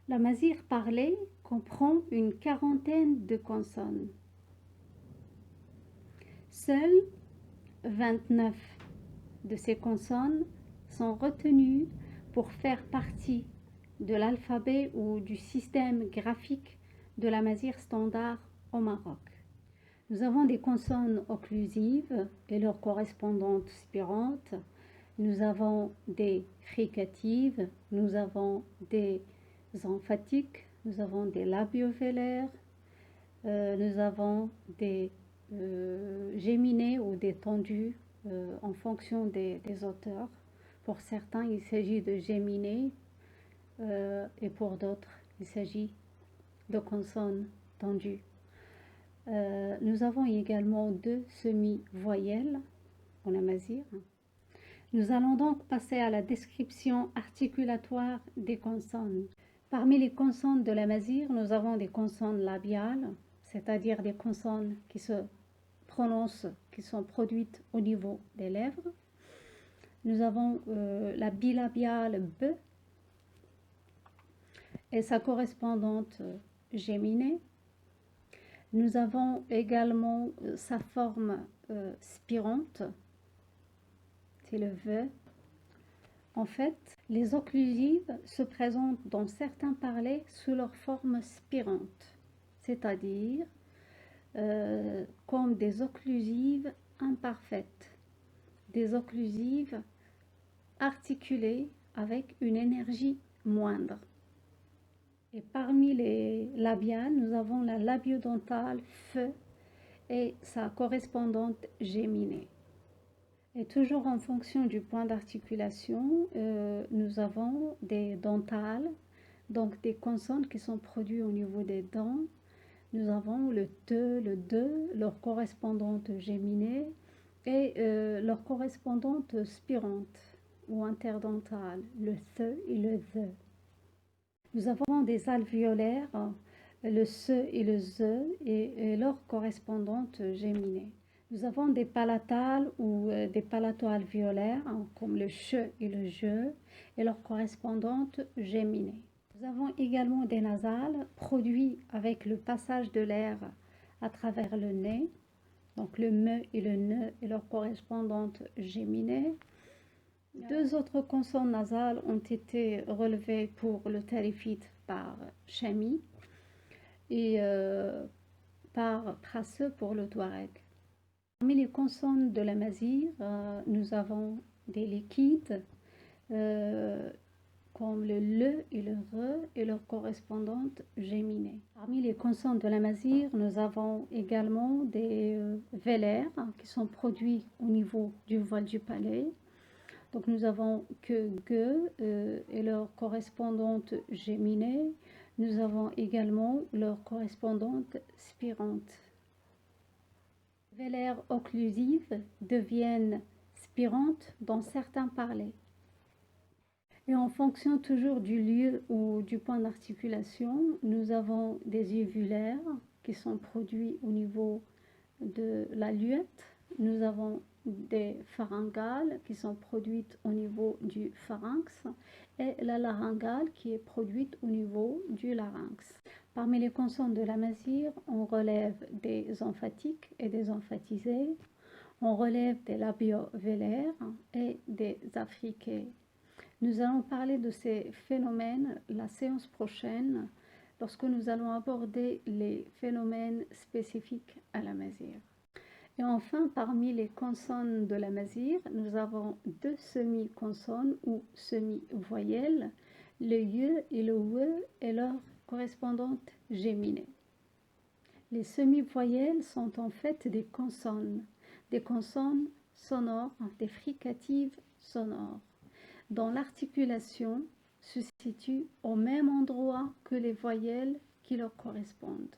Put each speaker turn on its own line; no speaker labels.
La mazir parlée comprend une quarantaine de consonnes. Seules 29 de ces consonnes sont retenues pour faire partie de l'alphabet ou du système graphique de la mazir standard au Maroc. Nous avons des consonnes occlusives et leurs correspondantes spirantes. Nous avons des fricatives, nous avons des emphatiques, nous avons des labiovélaires, nous avons des géminés ou des tendus en fonction des auteurs. Pour certains, il s'agit de géminés et pour d'autres, il s'agit de consonnes tendues. Nous avons également deux semi-voyelles en amazigh. Nous allons donc passer à la description articulatoire des consonnes. Parmi les consonnes de l'amazigh, nous avons des consonnes labiales, c'est-à-dire des consonnes qui se prononcent, qui sont produites au niveau des lèvres. Nous avons la bilabiale B et sa correspondante géminée. Nous avons également sa forme spirante, c'est le V. En fait, les occlusives se présentent dans certains parlers sous leur forme spirante, c'est-à-dire comme des occlusives imparfaites, des occlusives articulées avec une énergie moindre. Et parmi les labiales, nous avons la labiodontale F et sa correspondante géminée. Et toujours en fonction du point d'articulation, nous avons des dentales, donc des consonnes qui sont produites au niveau des dents. Nous avons le te, le de, leur correspondante géminée et leur correspondante spirante ou interdentale, le the et le the. Nous avons des alvéolaires, le se et le ze et leur correspondante géminée. Nous avons des palatales ou des palato-alvéolaires comme le che et le je et leur correspondante géminée. Nous avons également des nasales produits avec le passage de l'air à travers le nez, donc le me et le ne et leur correspondante géminée. Deux autres consonnes nasales ont été relevées pour le tarifite par Chami et par Prasse pour le Touareg. Parmi les consonnes de l'amazigh, nous avons des liquides comme le et le re et leur correspondante géminée. Parmi les consonnes de l'amazigh, nous avons également des vélaires qui sont produits au niveau du voile du palais. Donc nous avons que ge et leur correspondante géminée. Nous avons également leur correspondante spirante. Les vélaires occlusives deviennent spirantes dans certains parlers. Et en fonction toujours du lieu ou du point d'articulation, nous avons des uvulaires qui sont produits au niveau de la luette. Nous avons des pharyngales qui sont produites au niveau du pharynx et la laryngale qui est produite au niveau du larynx. Parmi les consonnes de l'amazigh, on relève des emphatiques et des emphatisés, on relève des labiovélaires et des affriqués. Nous allons parler de ces phénomènes la séance prochaine lorsque nous allons aborder les phénomènes spécifiques à l'amazigh. Et enfin, parmi les consonnes de l'amazigh, nous avons deux semi-consonnes ou semi-voyelles, le ye et le we et leur correspondante géminée. Les semi-voyelles sont en fait des consonnes sonores, des fricatives sonores, dont l'articulation se situe au même endroit que les voyelles qui leur correspondent.